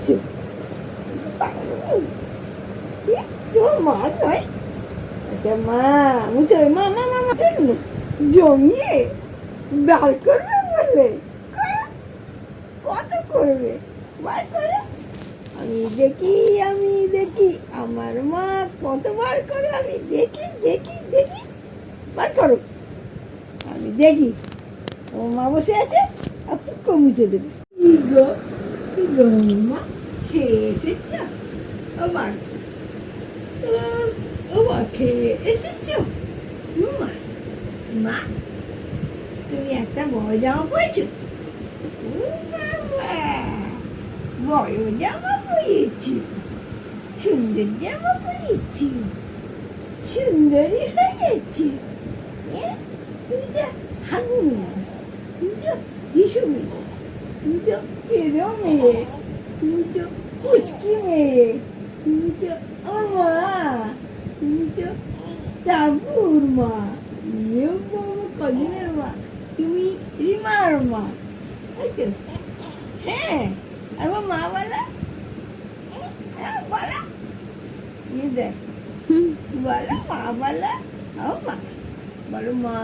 করছো? তোমার মা নয়? আচ্ছা মা, মুছে মা মা মা মা জন্য জমিয়ে বার করবে বলে কত করবে, বার করো। আমি দেখি আমার মা কতবার করে, আমি দেখি বার করো। আমি দেখি ও মা বসে আছে আর পুক্কো মুছে দেবে। কি গো মা, খেয়ে এসেছ? আবার খেয়ে এসেছ? মা তুমি একটা বড় জামা পরেছো? বড় জামা পরেছি, সুন্দর জামা পরেছি, সুন্দরী হয়ে গেছি। তুমি তো হাগু মেয়ে, তুমি তো হিসু মেয়ে, তুমি তো পেরো মেয়ে, তুমি তো পুচকি মেয়ে, তুমি তো আমার মা, তুমি তো তাবুর মা, ইয়ে বাবা কদিনের মা, তুমি রিমার মা, তাই তো? হ্যাঁ, আমার মা বলা, হ্যাঁ বলা, ইয়ে দেখ বলো মা বলা, ও মা বলো মা।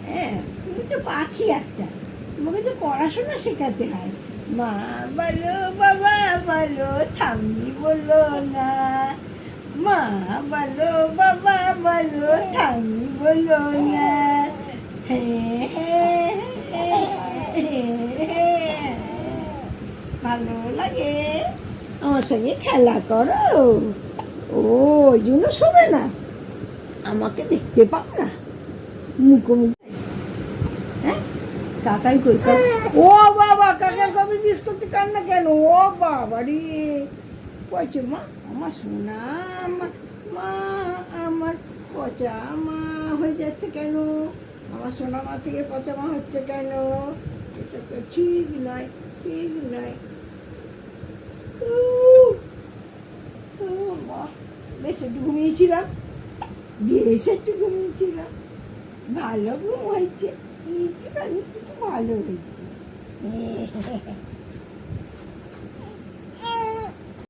হ্যাঁ, তুমি তো পাখি একটা, তোমাকে তো পড়াশোনা শেখাতে হয়। মা বলো, বাবা বলো, ঠাম্মি বলো না। মা বলো, বাবা বলো, ঠাম্মি বলো না। ভালো লাগে আমার সঙ্গে খেলা করো। ও ওই জন্য শোবে না, আমাকে দেখতে পাও না মুখোমুখি। হ্যাঁ, কাকাই কই? ও বাবা, কাকার কথা জিজ্ঞেস করছে কান্না কেন? ও বাবা রে, কইছে মা আমার সোনা মা, আমার পচা মা হয়ে যাচ্ছে কেন? আমার সোনা মা থেকে পচা মা হচ্ছে কেন? এটা তো ঠিক নয়, ঠিক নয়। মা বেশ একটু ঘুমিয়েছিলাম, বেশ একটু ঘুমিয়েছিলাম, ভালো ঘুম হয়েছে, কিছু ভালো হয়েছে।